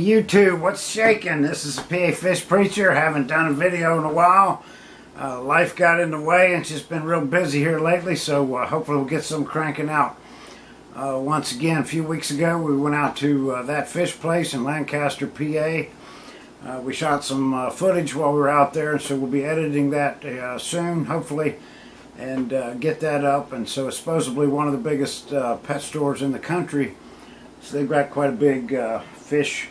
YouTube, what's shaking? This is PA Fish Preacher. Haven't done a video in a while. Life got in the way and it's just been real busy here lately, so hopefully we'll get some cranking out. Once again, a few weeks ago we went out to That Fish Place in Lancaster, PA. We shot some footage while we were out there, and so we'll be editing that soon, hopefully, and get that up. And so it's supposedly one of the biggest pet stores in the country, so they've got quite a big fish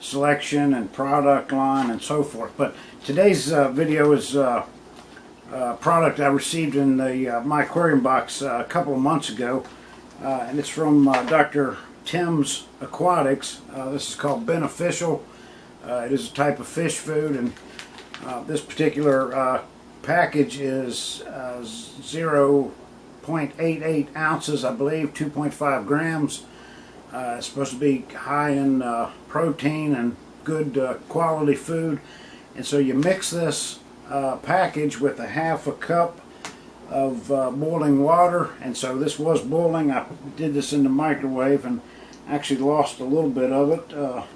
selection and product line and so forth. But today's video is a product I received in my aquarium box a couple of months ago, and it's from Dr. Tim's Aquatics. This is called Beneficial. It is a type of fish food, and this particular package is 0.88 ounces, I believe, 2.5 grams. It's supposed to be high in protein and good quality food. And so you mix this package with a half a cup of boiling water. And so this was boiling. I did this in the microwave and actually lost a little bit of it, I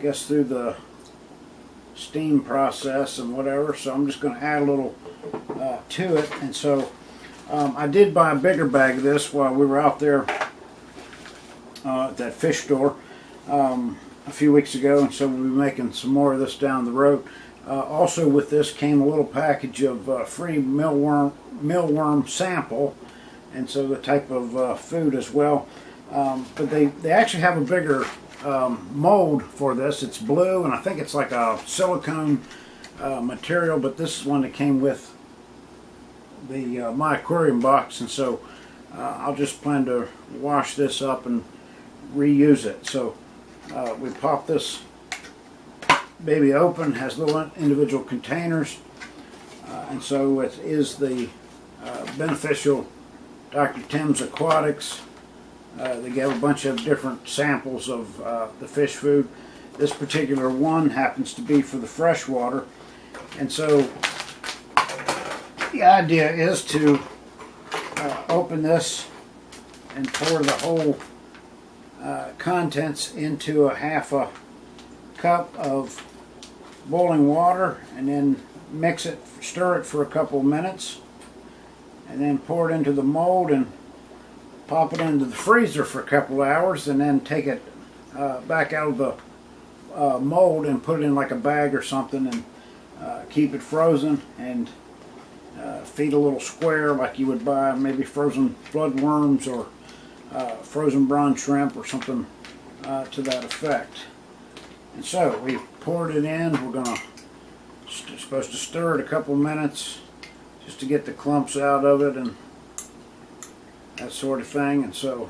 guess through the steam process and whatever. So I'm just going to add a little to it. And so I did buy a bigger bag of this while we were out there at that fish store a few weeks ago, and so we'll be making some more of this down the road. Also with this came a little package of free mealworm sample, and so the type of food as well. But they actually have a bigger mold for this. It's blue, and I think it's like a silicone material, but this is one that came with the my aquarium box, and so I'll just plan to wash this up and reuse it. So we pop this baby open, has little individual containers, and so it is the Beneficial Dr. Tim's Aquatics. They gave a bunch of different samples of the fish food. This particular one happens to be for the freshwater, and so the idea is to open this and pour the whole contents into a half a cup of boiling water, and then mix it, stir it for a couple of minutes, and then pour it into the mold and pop it into the freezer for a couple of hours, and then take it back out of the mold and put it in like a bag or something, and keep it frozen, and feed a little square like you would buy maybe frozen bloodworms or frozen bronze shrimp or something to that effect. And so we poured it in. We're supposed to stir it a couple minutes just to get the clumps out of it and that sort of thing. And so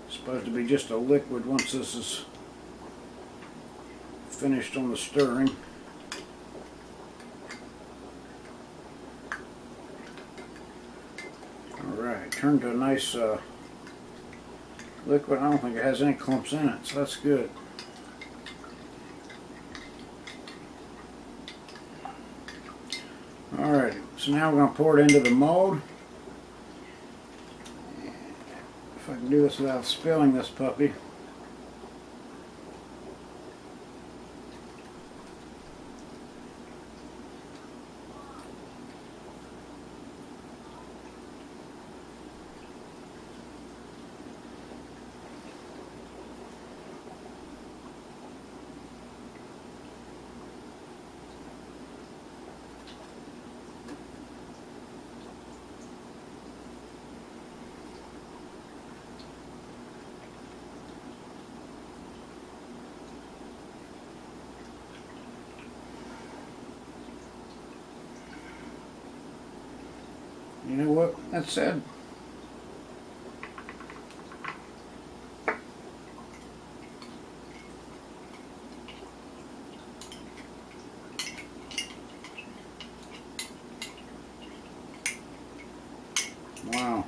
it's supposed to be just a liquid once this is finished on the stirring. Alright, turned to a nice liquid. I don't think it has any clumps in it, so that's good. Alright, so now we're going to pour it into the mold. If I can do this without spilling this puppy. You know what that said? Wow.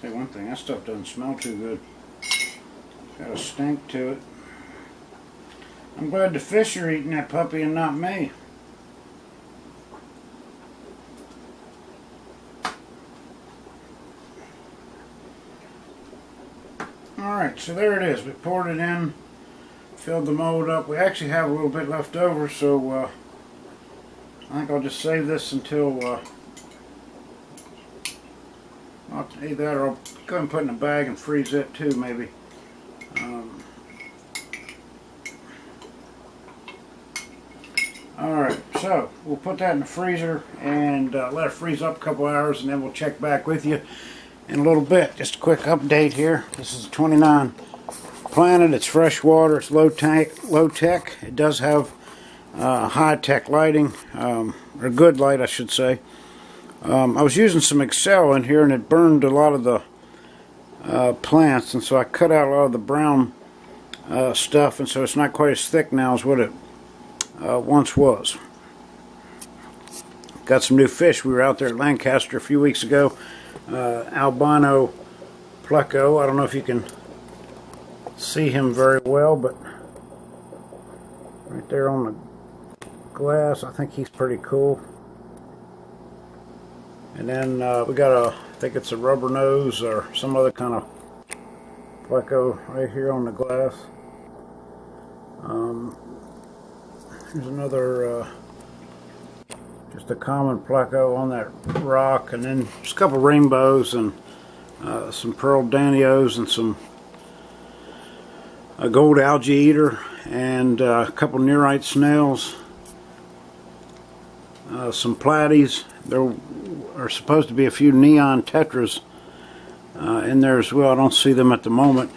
Say one thing, that stuff doesn't smell too good. Got a stink to it. I'm glad the fish are eating that puppy and not me. Alright, so there it is. We poured it in, filled the mold up. We actually have a little bit left over, so I think I'll just save this until either that, or I'll go and put it in a bag and freeze it too, maybe. Alright, so we'll put that in the freezer and let it freeze up a couple hours, and then we'll check back with you in a little bit. Just a quick update here. This is a 29 Planet. It's fresh water. It's low tech. It does have high tech lighting, or good light, I should say. I was using some Excel in here, and it burned a lot of the plants, and so I cut out a lot of the brown stuff, and so it's not quite as thick now as what it once was. Got some new fish. We were out there at Lancaster a few weeks ago. Albino pleco. I don't know if you can see him very well, but right there on the glass, I think he's pretty cool. And then we got I think it's a rubber nose or some other kind of pleco right here on the glass. Here's another just a common pleco on that rock, and then just a couple rainbows and some pearl danios and some a gold algae eater and a couple nearite snails, some platies. There are supposed to be a few neon tetras in there as well. I don't see them at the moment.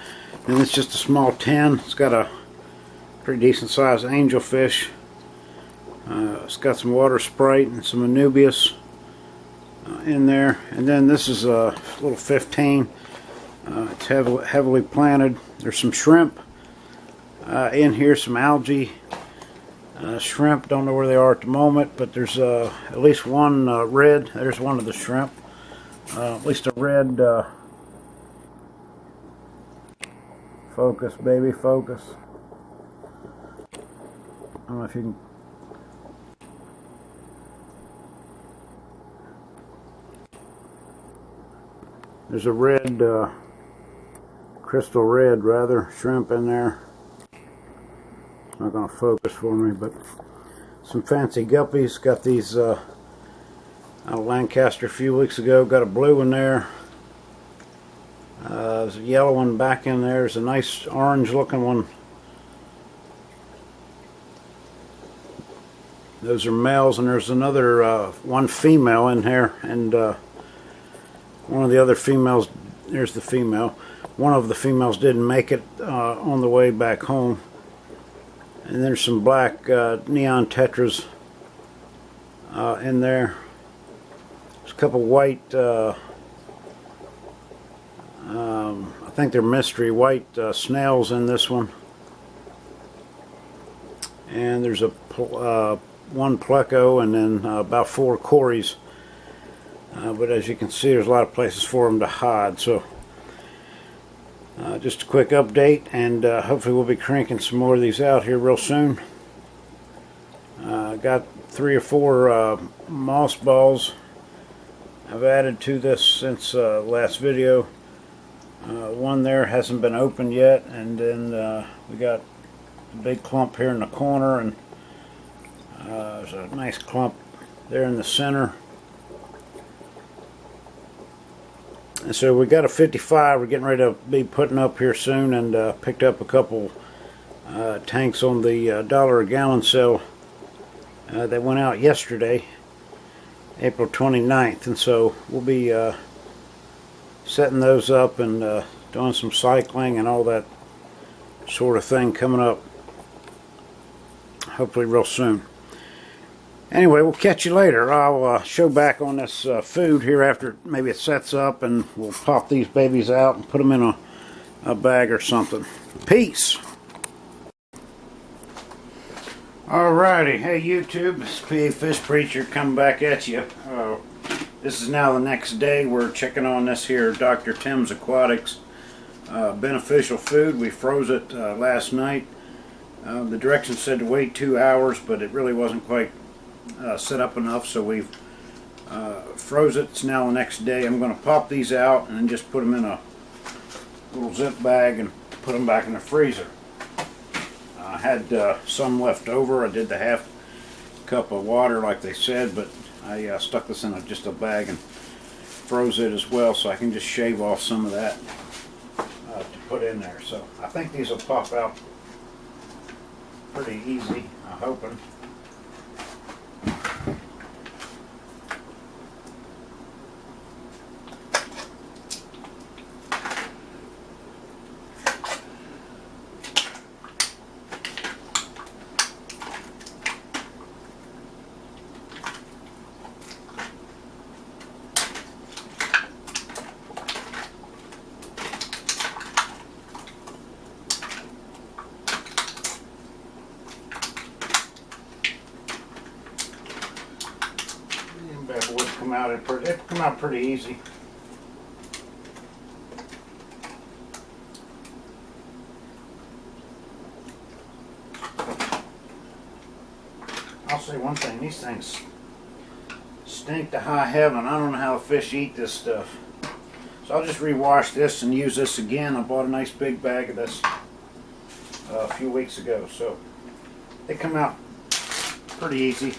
And it's just a small tin. It's got a pretty decent sized angelfish. It's got some water sprite and some anubias in there. And then this is a little 15. It's heavily planted. There's some shrimp in here, some algae. Shrimp, don't know where they are at the moment, but there's at least one red. There's one of the shrimp. At least a red. Focus, baby, focus. I don't know if you can. There's a red, crystal red rather, shrimp in there. It's not going to focus for me, but some fancy guppies. Got these out of Lancaster a few weeks ago. Got a blue one there. There's a yellow one back in there. There's a nice orange looking one. Those are males, and there's another one female in here, and one of the other females, there's the female. One of the females didn't make it on the way back home. And there's some black neon tetras in there. There's a couple white, I think they're mystery white snails in this one. And there's a one pleco, and then about 4 cories. But as you can see, there's a lot of places for them to hide. So just a quick update, and hopefully we'll be cranking some more of these out here real soon. Got 3 or 4 moss balls I've added to this since last video. One there hasn't been opened yet, and then we got a big clump here in the corner, and there's a nice clump there in the center. And so we got a 55 we're getting ready to be putting up here soon, and picked up a couple tanks on the $1 a gallon sale that went out yesterday, April 29th, and so we'll be setting those up and doing some cycling and all that sort of thing coming up hopefully real soon. Anyway, we'll catch you later. I'll show back on this food here after maybe it sets up, and we'll pop these babies out and put them in a bag or something. Peace. Alrighty, hey YouTube, it's PA Fish Preacher coming back at you. This is now the next day. We're checking on this here Dr. Tim's Aquatics. beneficial food. We froze it last night. The directions said to wait 2 hours, but it really wasn't quite set up enough, so we've froze it. It's now the next day. I'm going to pop these out and then just put them in a little zip bag and put them back in the freezer. I had some left over. I did the half cup of water like they said, but I stuck this in just a bag and froze it as well, so I can just shave off some of that to put in there. So I think these will pop out pretty easy, I'm hoping. That would come out it'd come out pretty easy. I'll say one thing, these things stink to high heaven. I don't know how the fish eat this stuff. So I'll just rewash this and use this again. I bought a nice big bag of this a few weeks ago, so they come out pretty easy.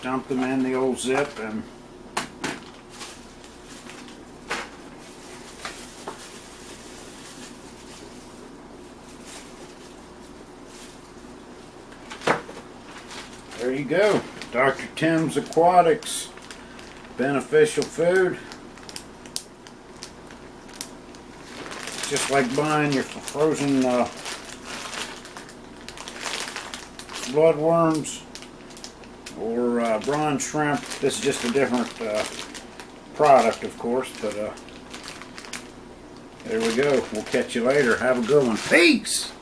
Dump them in the old zip and there you go. Dr. Tim's Aquatics beneficial food. It's just like buying your frozen bloodworms or bronze shrimp. This is just a different product, of course, but there we go. We'll catch you later. Have a good one. Peace!